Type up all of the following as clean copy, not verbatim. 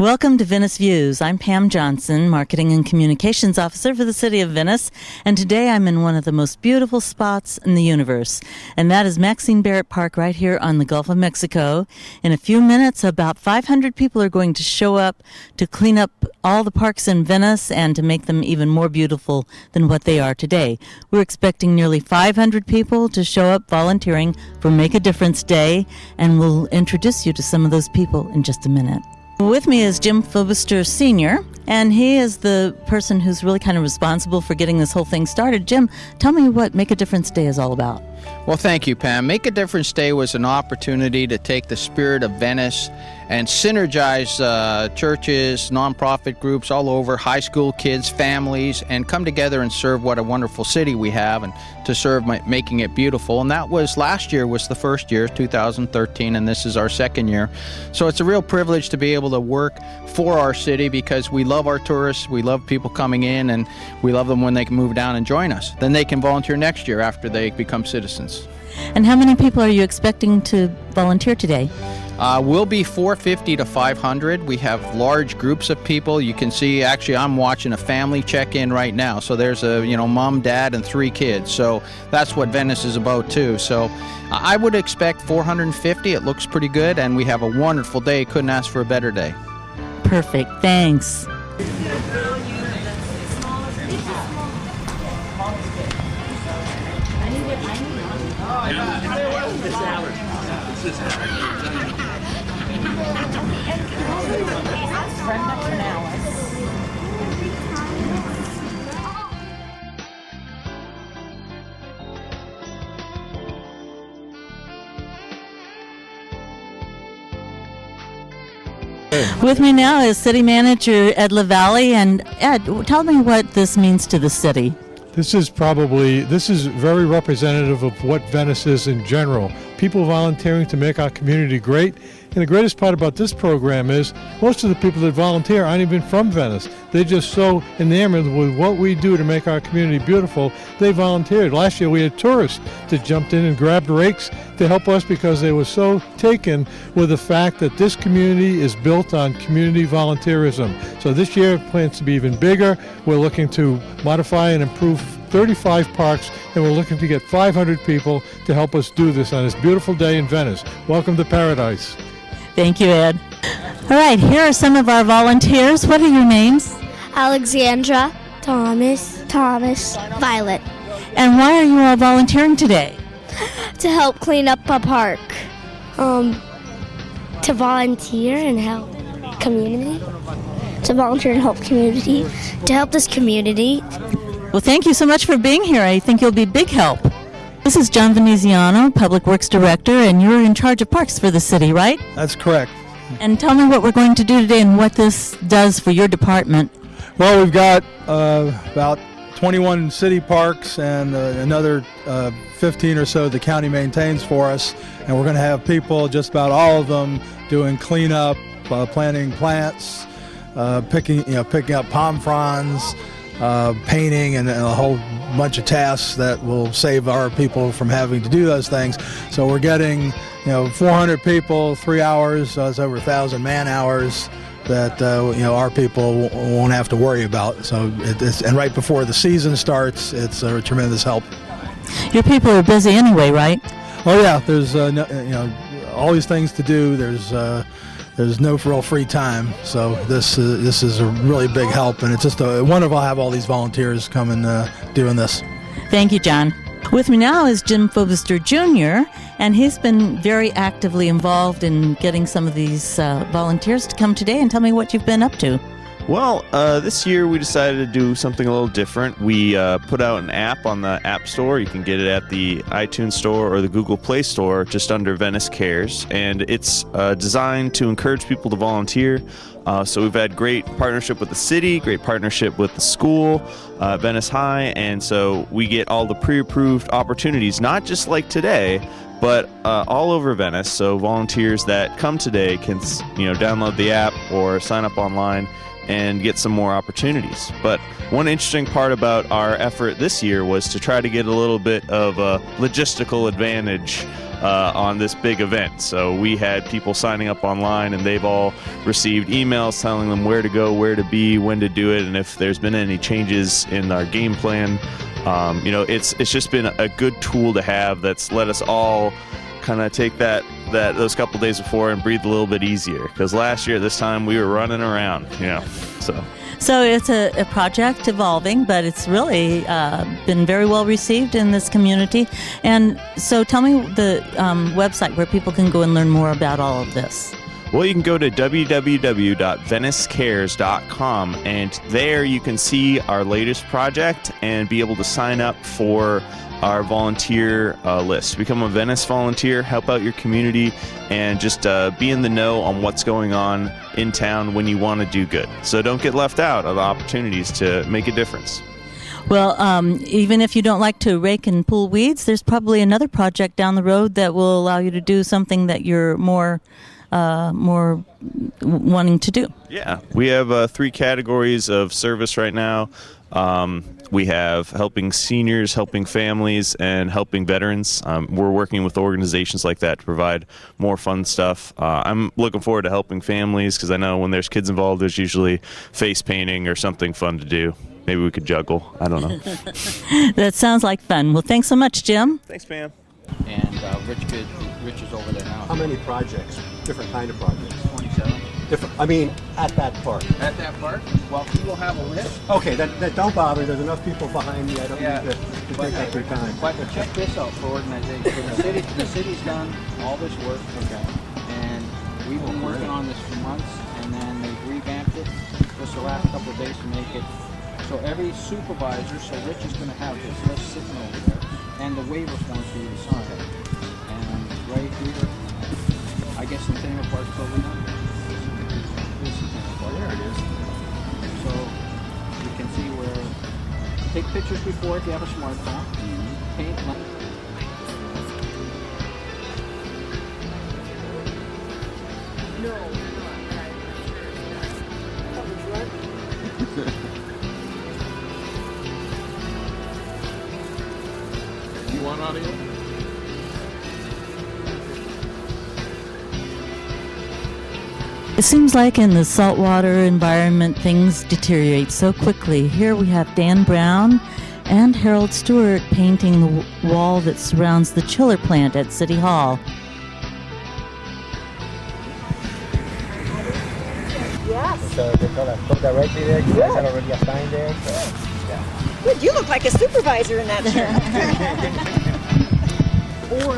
Welcome to Venice Views. I'm Pam Johnson, Marketing and Communications Officer for the City of Venice, and today I'm in one of the most beautiful spots in the universe, and that is Maxine Barrett Park right here on the Gulf of Mexico. In a few minutes, about 500 people are going to show up to clean up all the parks in Venice and to make them even more beautiful than what they are today. We're expecting nearly 500 people to show up volunteering for Make a Difference Day, and we'll introduce you to some of those people in just a minute. With me is Jim Fobister Sr., and he is the person who's really kind of responsible for getting this whole thing started. Jim, tell me what Make a Difference Day is all about. Well, thank you, Pam. Make a Difference Day was an opportunity to take the spirit of Venice and synergize churches, nonprofit groups all over, high school kids, families, and come together and serve what a wonderful city we have and to serve making it beautiful. And that was last year was the first year, 2013, and this is our second year. So it's a real privilege to be able to work for our city because we love our tourists, we love people coming in, and we love them when they can move down and join us. Then they can volunteer next year after they become citizens. And how many people are you expecting to volunteer today? We'll be 450 to 500. We have large groups of people. You can see, actually, I'm watching a family check-in right now. So there's mom, dad, and 3 kids. So that's what Venice is about too. So I would expect 450. It looks pretty good, and we have a wonderful day. Couldn't ask for a better day. Perfect. Thanks. With me now is City Manager Ed LaValle, and Ed, tell me what this means to the city. This is very representative of what Venice is in general. People volunteering to make our community great. And the greatest part about this program is most of the people that volunteer aren't even from Venice. They're just so enamored with what we do to make our community beautiful, they volunteered. Last year we had tourists that jumped in and grabbed rakes to help us because they were so taken with the fact that this community is built on community volunteerism. So this year it plans to be even bigger. We're looking to modify and improve 35 parks, and we're looking to get 500 people to help us do this on this beautiful day in Venice. Welcome to paradise. Thank you, Ed. All right, here are some of our volunteers. What are your names? Alexandra, Thomas, Violet. And why are you all volunteering today? To help clean up a park. To volunteer and help community. To volunteer and help community. To help this community. Well, thank you so much for being here. I think you'll be big help. This is John Veneziano, Public Works Director, and you're in charge of parks for the city, right? That's correct. And tell me what we're going to do today and what this does for your department. Well, we've got about 21 city parks and another 15 or so the county maintains for us, and we're going to have people, just about all of them, doing cleanup, planting plants, picking up palm fronds, painting, and a whole bunch of tasks that will save our people from having to do those things. So we're getting 400 people, 3 hours, so it's over 1,000 man hours that our people won't have to worry about. So and right before the season starts, it's a tremendous help. Your people are busy anyway, right? Oh yeah, there's always things to do. There's no real free time, so this is a really big help, and it's just wonderful to have all these volunteers coming doing this. Thank you, John. With me now is Jim Fobister Jr., and he's been very actively involved in getting some of these volunteers to come today and tell me what you've been up to. Well, this year we decided to do something a little different. We put out an app on the App Store. You can get it at the iTunes Store or the Google Play Store just under Venice Cares, and it's designed to encourage people to volunteer. So we've had great partnership with the city, great partnership with the school, Venice High, and so we get all the pre-approved opportunities, not just like today, but all over Venice. So volunteers that come today can download the app or sign up online and get some more opportunities. But one interesting part about our effort this year was to try to get a little bit of a logistical advantage on this big event. So we had people signing up online, and they've all received emails telling them where to go, where to be, when to do it, and if there's been any changes in our game plan. It's just been a good tool to have that's let us all kind of take those couple days before and breathe a little bit easier, because last year this time we were running around, So it's a project evolving, but it's really been very well received in this community. And so tell me the website where people can go and learn more about all of this. Well, you can go to www.venicecares.com, and there you can see our latest project and be able to sign up for our volunteer list. Become a Venice volunteer, help out your community, and just be in the know on what's going on in town when you want to do good. So don't get left out of opportunities to make a difference. Well, even if you don't like to rake and pull weeds, there's probably another project down the road that will allow you to do something that you're more wanting to do. Yeah, we have 3 categories of service right now. We have helping seniors, helping families, and helping veterans. We're working with organizations like that to provide more fun stuff. I'm looking forward to helping families, because I know when there's kids involved, there's usually face painting or something fun to do. Maybe we could juggle. I don't know. That sounds like fun. Well, thanks so much, Jim. Thanks, Pam. And Rich is over there now. How many projects? Different kind of projects? 27. Different. I mean, at that park. At that park? Well, he will have a list. Okay, that don't bother. There's enough people behind me. I don't need to take up your time. But check this out for organization. So the city's done all this work. Okay. And we've been working on this for months, and then they revamped it just the last couple of days to make it. So every supervisor, so Rich is going to have his list sitting over there, and the waiver forms for you to sign. And right here, I guess Centennial Park's over now. This Centennial Park. There it is. So you can see where, take pictures before if you have a smartphone. Paint. You want audio? It seems like in the saltwater environment, things deteriorate so quickly. Here we have Dan Brown and Harold Stewart painting the wall that surrounds the chiller plant at City Hall. Yes. So they put directly there. You guys have already assigned there. So, yeah. Good. You look like a supervisor in that shirt. Or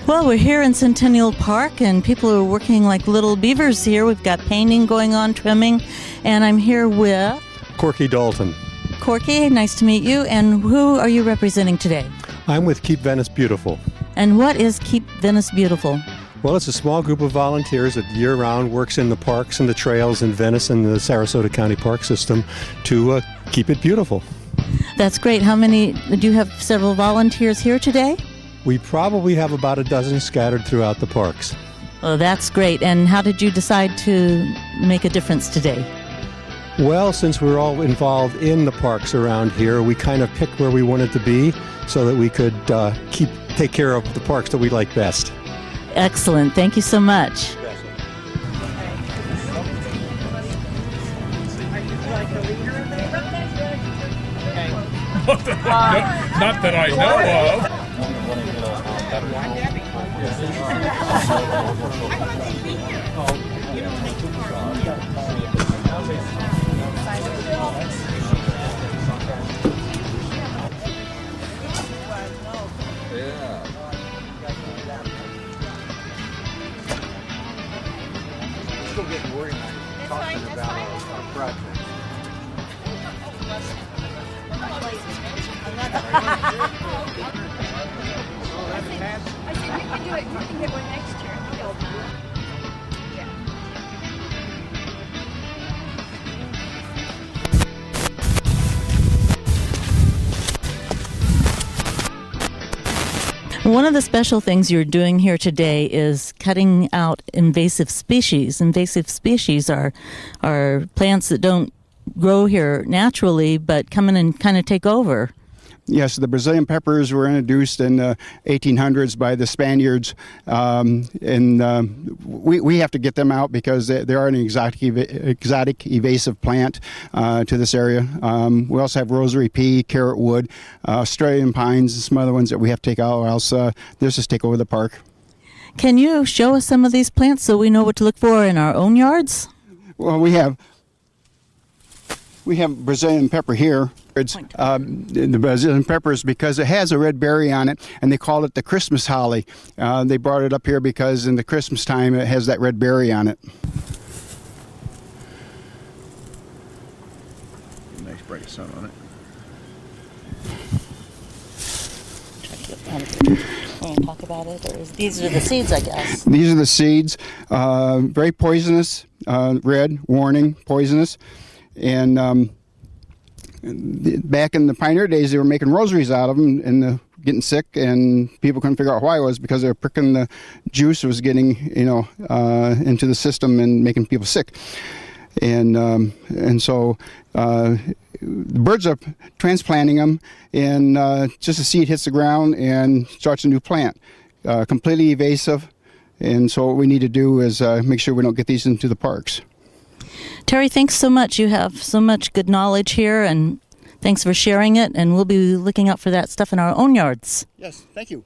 Well, we're here in Centennial Park, and people are working like little beavers here. We've got painting going on, trimming, and I'm here with Corky Dalton. Corky. Nice to meet you. And who are you representing today? I'm with Keep Venice Beautiful. And what is Keep Venice Beautiful? Well, it's a small group of volunteers that year-round works in the parks and the trails in Venice and the Sarasota County Park System to keep it beautiful. That's great. How many, do you have several volunteers here today? We probably have about a dozen scattered throughout the parks. Oh, that's great. And how did you decide to make a difference today? Well, since we're all involved in the parks around here, we kind of picked where we wanted to be so that we could take care of the parks that we like best. Excellent. Thank you so much. Not that I know of. Still getting worried talking about our project. One of the special things you're doing here today is cutting out invasive species. Invasive species are plants that don't grow here naturally, but come in and kind of take over. Yes, the Brazilian peppers were introduced in the 1800s by the Spaniards, and we have to get them out because they are an exotic evasive plant to this area. We also have rosary pea, carrot wood, Australian pines, and some other ones that we have to take out, or else they'll just take over the park. Can you show us some of these plants so we know what to look for in our own yards? Well, we have Brazilian pepper here. It's the Brazilian peppers because it has a red berry on it, and they call it the Christmas holly. They brought it up here because in the Christmas time it has that red berry on it. Nice bright sun on it. Want to talk about it? Or these are the seeds, I guess. These are the seeds. Very poisonous. Red warning, poisonous, and. Back in the pioneer days, they were making rosaries out of them and getting sick, and people couldn't figure out why it was because they were pricking the juice was getting, into the system and making people sick. And so the birds are transplanting them, and just a seed hits the ground and starts a new plant, completely evasive. And so what we need to do is make sure we don't get these into the parks. Terry, thanks so much. You have so much good knowledge here, and thanks for sharing it, and we'll be looking out for that stuff in our own yards. Yes, thank you.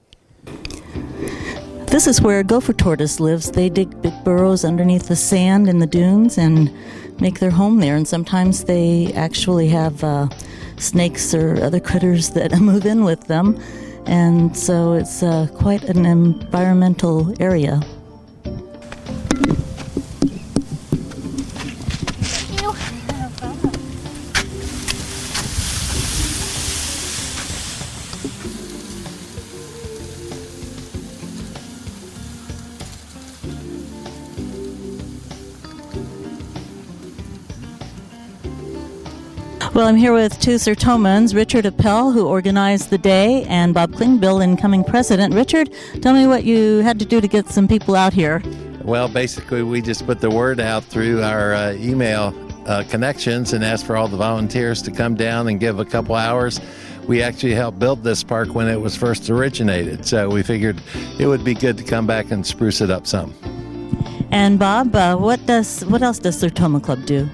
This is where gopher tortoise lives. They dig big burrows underneath the sand in the dunes and make their home there, and sometimes they actually have snakes or other critters that move in with them, and so it's quite an environmental area. Well, I'm here with two Sertomans, Richard Appel, who organized the day, and Bob Klingbill, incoming president. Richard, tell me what you had to do to get some people out here. Well, basically, we just put the word out through our email connections and asked for all the volunteers to come down and give a couple hours. We actually helped build this park when it was first originated, so we figured it would be good to come back and spruce it up some. And Bob, what else does Sertoma Club do?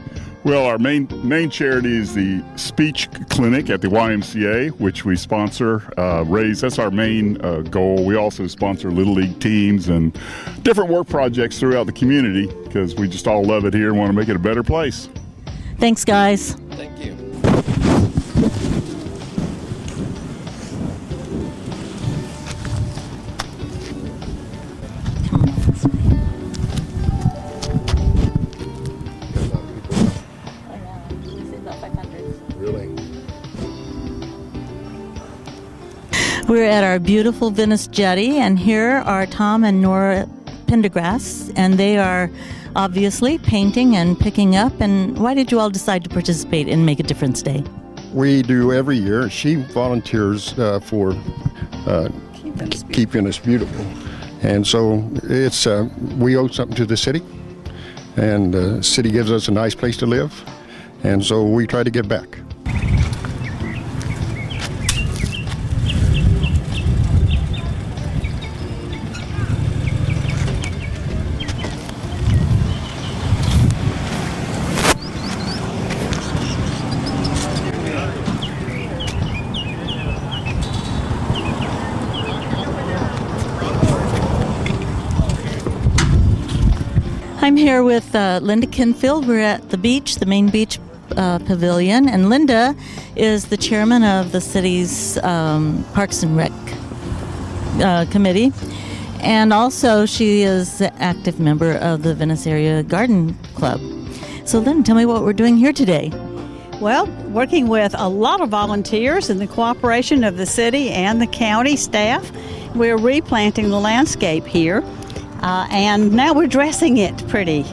Well, our main charity is the speech clinic at the YMCA, which we sponsor, raise. That's our main goal. We also sponsor Little League teams and different work projects throughout the community because we just all love it here and want to make it a better place. Thanks, guys. Thank you. We're at our beautiful Venice jetty, and here are Tom and Nora Pendergrass, and they are obviously painting and picking up. And why did you all decide to participate in Make a Difference Day? We do every year. She volunteers for keeping us beautiful. And so it's we owe something to the city, and the city gives us a nice place to live, and so we try to give back. I'm here with Linda Kinfield. We're at the beach, the main beach pavilion, and Linda is the chairman of the city's Parks and Rec committee, and also she is an active member of the Venice Area Garden Club. So Linda, tell me what we're doing here today. Well, working with a lot of volunteers and the cooperation of the city and the county staff, we're replanting the landscape here, and now we're dressing it pretty.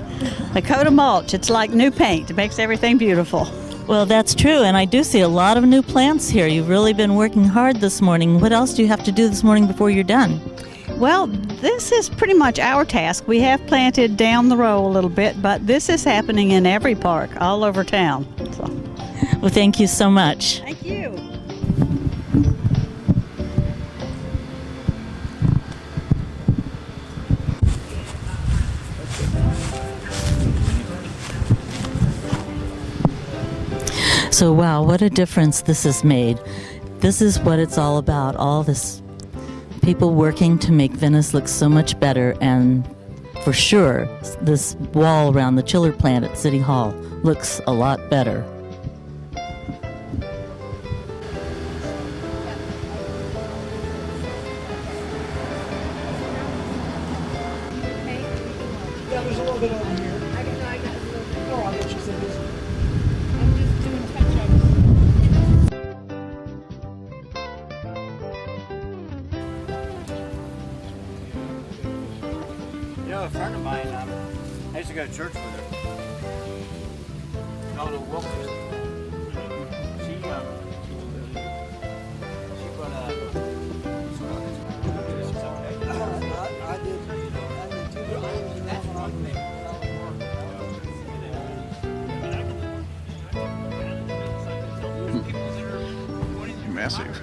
A coat of mulch, it's like new paint. It makes everything beautiful. Well, that's true, and I do see a lot of new plants here. You've really been working hard this morning. What else do you have to do this morning before you're done? Well, this is pretty much our task. We have planted down the row a little bit, but this is happening in every park all over town. So. Well, thank you so much. Thank you. So, wow, what a difference this has made. This is what it's all about, all this people working to make Venice look so much better, and for sure, this wall around the chiller plant at City Hall looks a lot better. Yeah, there's a little bit over here. Oh, I thought you said this. You know, a friend of mine, I used to go to church with her. No, the Wilkes. She put I did too. Massive.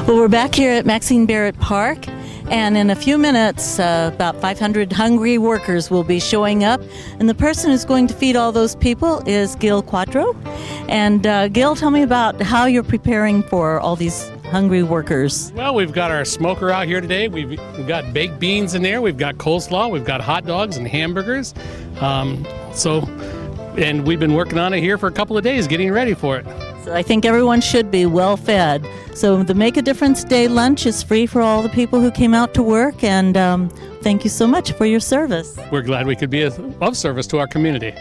Well, we're back here at Maxine Barrett Park, and in a few minutes, about 500 hungry workers will be showing up. And the person who's going to feed all those people is Gil Quattro. And Gil, tell me about how you're preparing for all these hungry workers. Well, we've got our smoker out here today. We've got baked beans in there. We've got coleslaw. We've got hot dogs and hamburgers. And we've been working on it here for a couple of days, getting ready for it. So I think everyone should be well fed. So the Make a Difference Day lunch is free for all the people who came out to work, and thank you so much for your service. We're glad we could be of service to our community.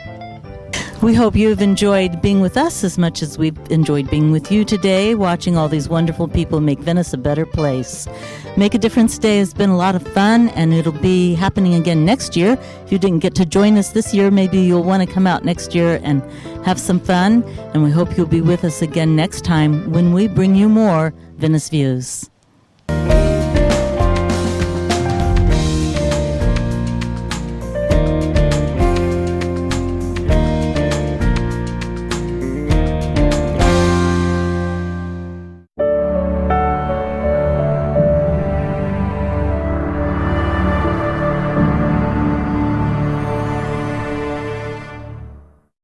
We hope you've enjoyed being with us as much as we've enjoyed being with you today, watching all these wonderful people make Venice a better place. Make a Difference Day has been a lot of fun, and it'll be happening again next year. If you didn't get to join us this year, maybe you'll want to come out next year and have some fun, and we hope you'll be with us again next time when we bring you more Venice Views.